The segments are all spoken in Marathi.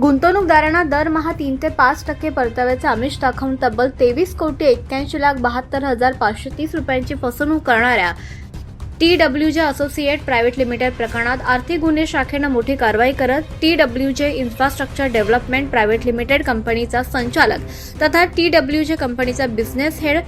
गुंतवणूकदारांना दरमहा 3 ते 5% परताव्याचे आमिष दाखवून तब्बल 23,81,72,530 रुपयांची फसवणूक करणाऱ्या TWJ असोसिएट प्रायव्हेट लिमिटेड प्रकरणात आर्थिक गुन्हे शाखेनं मोठी कारवाई करत TWJ infrastructure development private limited कंपनीचा संचालक तथा TWJ कंपनीचा बिझनेस हेड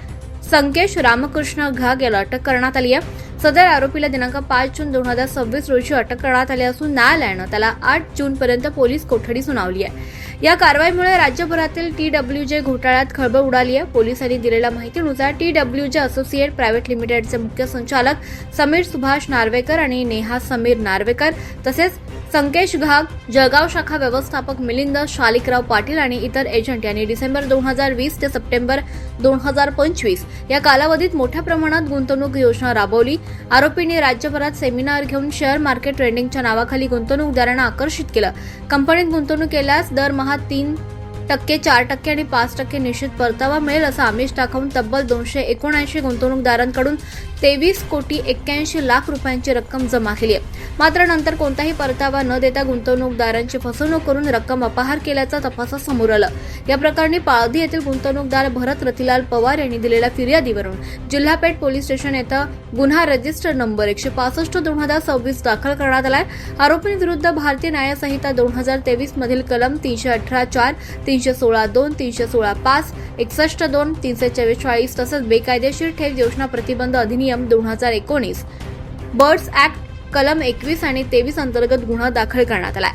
संकेश रामकृष्ण घाग याला अटक करण्यात आली आहे। सदर आरोपीला दिनांक 5 जून 2026 रोजी अटक करण्यात आली असून न्यायालयानं त्याला 8 जून पर्यंत पोलीस कोठडी सुनावली आहे। या कारवाईमुळे राज्यभरातील TWJ घोटाळ्यात खळबळ उडाली आहे। पोलिसांनी दिलेल्या माहितीनुसार TWJ असोसिएट प्रायव्हेट लिमिटेडचे मुख्य संचालक समीर सुभाष नार्वेकर आणि नेहा समीर नार्वेकर तसेच संकेश घाग, जळगाव शाखा व्यवस्थापक मिलिंद शालिकराव पाटील आणि इतर एजंट यांनी डिसेंबर 2020 ते सप्टेंबर 2025 या कालावधीत मोठ्या प्रमाणात गुंतवणूक योजना राबवली। आरोपींनी राज्यभरात सेमिनार घेऊन शेअर मार्केट ट्रेडिंगच्या नावाखाली गुंतवणूकदारांना आकर्षित केलं। कंपनीत गुंतवणूक केल्यास दरमहा 3%, 4% आणि 5% निश्चित परतावा मिळेल असं आमिष दाखवून तब्बल 279 गुंतवणूकदारांकडून 23,81,00,000 रुपयांची रक्कम जमा केली आहे। मात्र नंतर कोणताही परतावा न देता गुंतवणूकदारांची फसवणूक करून रक्कम अपहार केल्याचं तपासात समोर आलं। या प्रकरणी पाळधी येथील गुंतवणूकदार भरत रतिलाल पवार यांनी दिलेल्या फिर्यादीवरून जिल्हा पेठ पोलीस स्टेशन येथे गुन्हा रजिस्टर नंबर 165/2026 दाखल करण्यात आलाय। आरोपींविरुद्ध भारतीय न्याय संहिता 2023 मधील कलम 318(4), 316(2), 316(5), 61(2), 344 तसंच बेकायदेशीर ठेव योजना प्रतिबंध अधिनियम 2019, बर्ड्स ऍक्ट कलम 21 आणि 23 अंतर्गत गुन्हा दाखल करण्यात आलाय।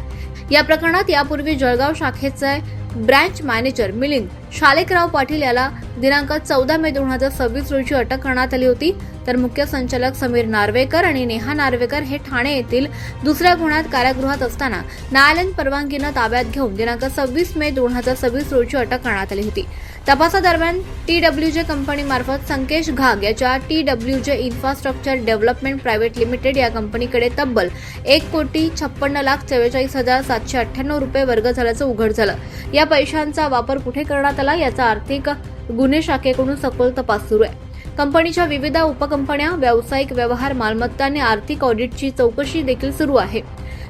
या प्रकरणात यापूर्वी जळगाव शाखेचे ब्रँच मॅनेजर मिलिंद शालिकराव पाटील याला दिनांक 14 मे 2026 रोजी अटक करण्यात आली होती। तर मुख्य संचालक समीर नार्वेकर आणि नेहा नार्वेकर हे ठाणे येथील दुसऱ्या गुन्ह्यात कारागृहात असताना न्यायालयीन परवानगीनं ताब्यात घेऊन दिनांक 26 मे 2026 रोजी अटक करण्यात आली होती। तपासादरम्यान TWJ कंपनीमार्फत संकेश घाग याच्या TWJ infrastructure development private limited या कंपनीकडे तब्बल 1,56,46,798 रुपये वर्ग झाल्याचं उघड झालं। या पैशांचा वापर कुठे करण्यात आला याचा आर्थिक गुन्हे शाखेकडून सखोल तपास सुरू आहे। कंपनीच्या विविध उपकंपन्या, व्यावसायिक व्यवहार, मालमत्ता आणि आर्थिक ऑडिटची चौकशी देखील सुरू आहे।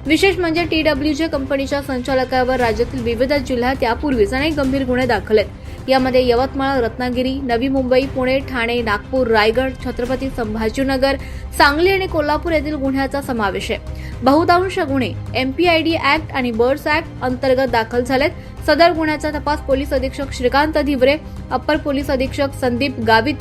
विशेष म्हणजे TWJ कंपनीच्या संचालकावर राज्यातील विविध जिल्ह्यात यापूर्वीच अनेक गंभीर गुन्हे दाखल आहेत। यामध्ये यवतमाळ, रत्नागिरी, नवी मुंबई, पुणे, ठाणे, नागपूर, रायगड, छत्रपती संभाजीनगर, सांगली आणि कोल्हापूर येथील गुन्ह्याचा समावेश आहे। बहुतांश गुन्हे MPID ऍक्ट आणि बर्ड्स ऍक्ट अंतर्गत दाखल झालेत। सदर गुन्ह्याचा तपास पोलीस अधीक्षक श्रीकांत धिवरे, अप्पर पोलीस अधीक्षक संदीप गावित,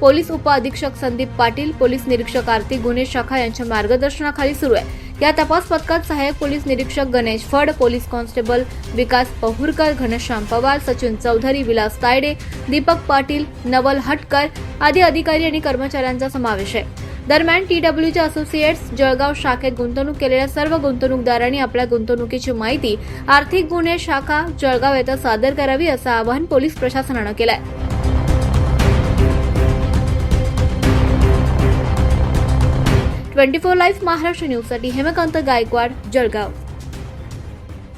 पोलीस उप अधीक्षक संदीप पाटील, पोलीस निरीक्षक आर्थिक गुन्हे शाखा यांच्या मार्गदर्शनाखाली सुरू आहे। या तपास पथकात सहाय्यक पोलीस निरीक्षक गणेश फड, पोलीस कॉन्स्टेबल विकास पहुरकर, घनश्याम पवार, सचिन चौधरी, विलास तायडे, दीपक पाटील, नवल हटकर आदी अधिकारी आणि कर्मचाऱ्यांचा समावेश आहे। दरम्यान TWJ असोसिएट्स जळगाव शाखेत गुंतवणूक केलेल्या सर्व गुंतवणूकदारांनी आपल्या गुंतवणुकीची माहिती आर्थिक गुन्हे शाखा जळगाव येथे सादर करावी असं आवाहन पोलीस प्रशासनानं केलं आहे। 24 लाईव्ह महाराष्ट्र न्यूजसाठी हेमकांत गायकवाड, जळगाव।